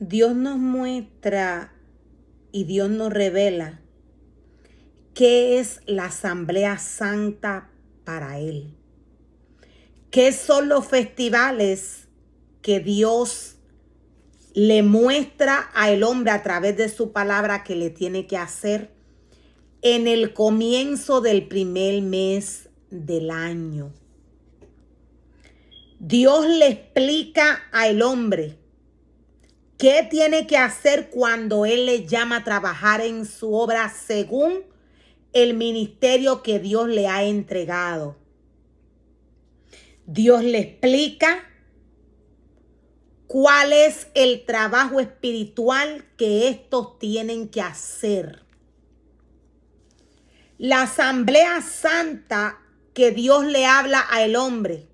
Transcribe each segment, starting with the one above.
Dios nos muestra y Dios nos revela qué es la Asamblea Santa para Él. ¿Qué son los festivales que Dios le muestra al hombre a través de su palabra que le tiene que hacer en el comienzo del primer mes del año? Dios le explica al hombre qué tiene que hacer cuando Él le llama a trabajar en su obra según el ministerio que Dios le ha entregado. Dios le explica cuál es el trabajo espiritual que estos tienen que hacer. La Asamblea Santa que Dios le habla al hombre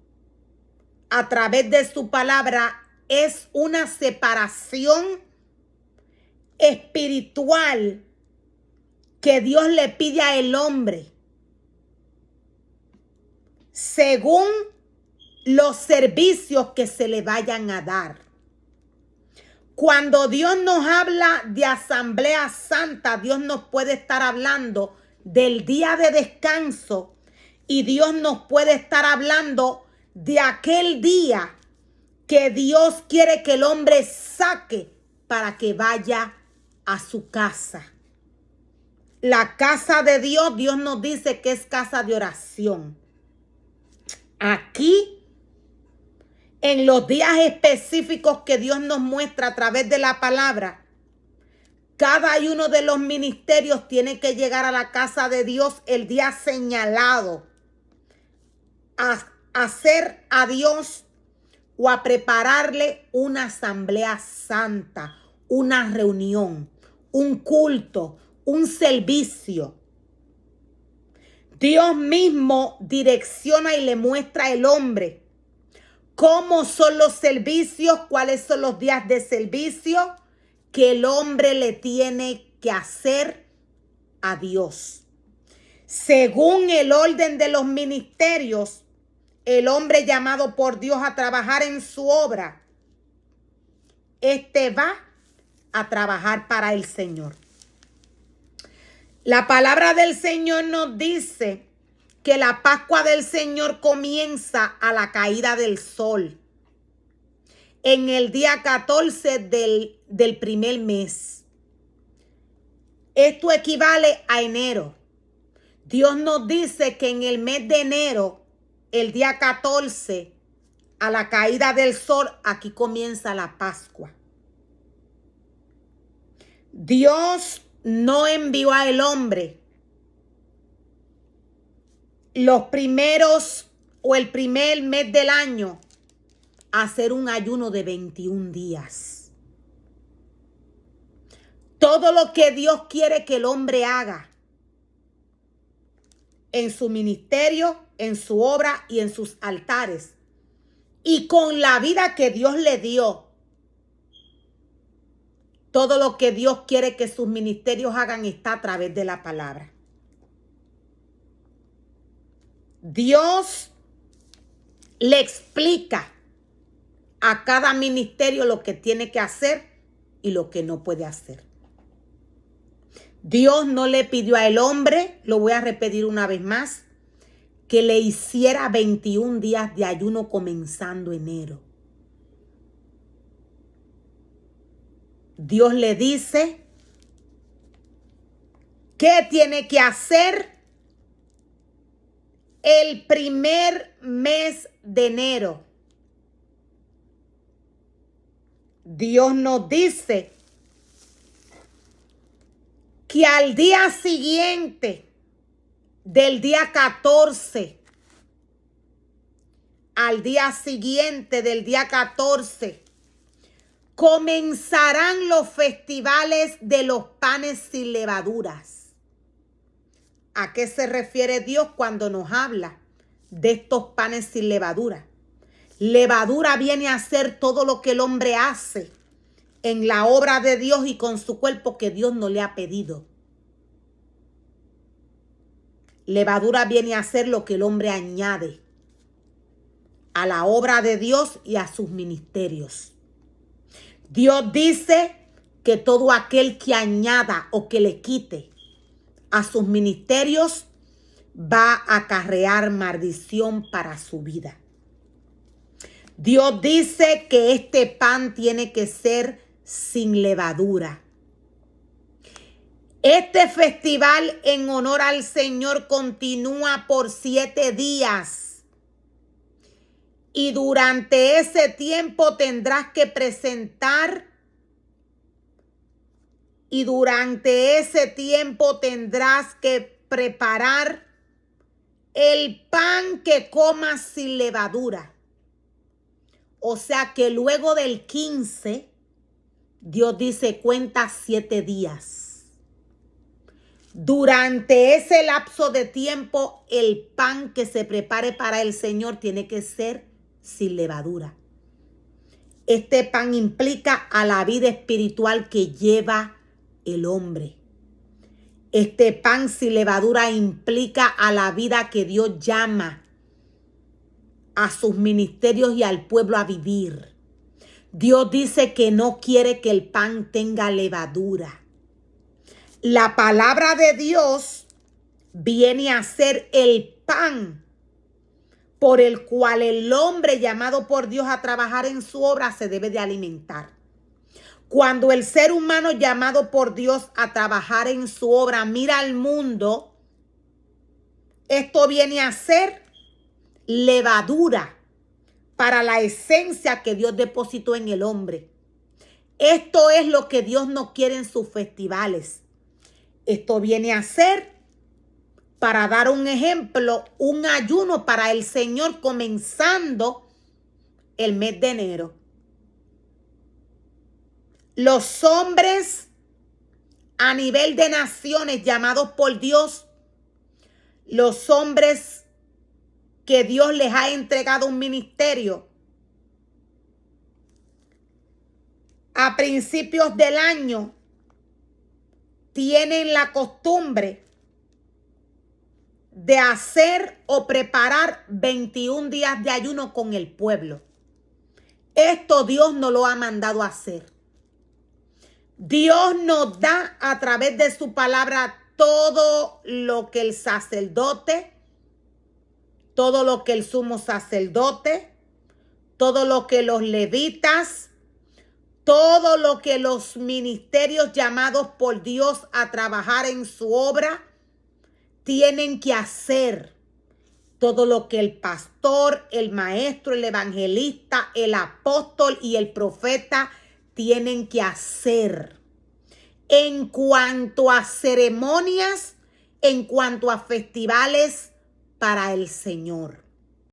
a través de su palabra es una separación espiritual que Dios le pide al hombre según los servicios que se le vayan a dar. Cuando Dios nos habla de Asamblea Santa, Dios nos puede estar hablando del día de descanso y Dios nos puede estar hablando de aquel día que Dios quiere que el hombre saque para que vaya a su casa. La casa de Dios, Dios nos dice que es casa de oración. Aquí, en los días específicos que Dios nos muestra a través de la palabra, cada uno de los ministerios tiene que llegar a la casa de Dios el día señalado a hacer a Dios o a prepararle una asamblea santa, una reunión, un culto, un servicio. Dios mismo direcciona y le muestra al hombre cómo son los servicios, cuáles son los días de servicio que el hombre le tiene que hacer a Dios. Según el orden de los ministerios, el hombre llamado por Dios a trabajar en su obra, va a trabajar para el Señor. La palabra del Señor nos dice que la Pascua del Señor comienza a la caída del sol, en el día 14 del primer mes. Esto equivale a enero. Dios nos dice que en el mes de enero, el día 14, a la caída del sol, aquí comienza la Pascua. Dios no envió al hombre los primeros o el primer mes del año a hacer un ayuno de 21 días. Todo lo que Dios quiere que el hombre haga en su ministerio, en su obra y en sus altares, y con la vida que Dios le dio, todo lo que Dios quiere que sus ministerios hagan está a través de la palabra. Dios le explica a cada ministerio lo que tiene que hacer y lo que no puede hacer. Dios no le pidió al hombre, lo voy a repetir una vez más, que le hiciera 21 días de ayuno comenzando enero. Dios le dice que tiene que hacer el primer mes de enero. Dios nos dice que al día siguiente del día 14, al día siguiente del día 14, comenzarán los festivales de los panes sin levaduras. ¿A qué se refiere Dios cuando nos habla de estos panes sin levadura? Levadura viene a ser todo lo que el hombre hace en la obra de Dios y con su cuerpo que Dios no le ha pedido. Levadura viene a ser lo que el hombre añade a la obra de Dios y a sus ministerios. Dios dice que todo aquel que añada o que le quite a sus ministerios va a acarrear maldición para su vida. Dios dice que este pan tiene que ser sin levadura. Este festival en honor al Señor continúa por 7 días. Y durante ese tiempo tendrás que presentar. Y durante ese tiempo tendrás que preparar el pan que comas sin levadura. O sea que luego del 15, Dios dice cuenta 7 días. Durante ese lapso de tiempo, el pan que se prepare para el Señor tiene que ser sin levadura. Este pan implica a la vida espiritual que lleva el hombre. Este pan sin levadura implica a la vida que Dios llama a sus ministerios y al pueblo a vivir. Dios dice que no quiere que el pan tenga levadura. La palabra de Dios viene a ser el pan por el cual el hombre llamado por Dios a trabajar en su obra se debe de alimentar. Cuando el ser humano llamado por Dios a trabajar en su obra mira al mundo, esto viene a ser levadura para la esencia que Dios depositó en el hombre. Esto es lo que Dios no quiere en sus festivales. Esto viene a ser, para dar un ejemplo, un ayuno para el Señor comenzando el mes de enero. Los hombres a nivel de naciones llamados por Dios, los hombres que Dios les ha entregado un ministerio, a principios del año tienen la costumbre de hacer o preparar 21 días de ayuno con el pueblo. Esto Dios no lo ha mandado a hacer. Dios nos da a través de su palabra todo lo que el sacerdote, todo lo que el sumo sacerdote, todo lo que los levitas, todo lo que los ministerios llamados por Dios a trabajar en su obra tienen que hacer. Todo lo que el pastor, el maestro, el evangelista, el apóstol y el profeta tienen que hacer. En cuanto a ceremonias, en cuanto a festivales para el Señor.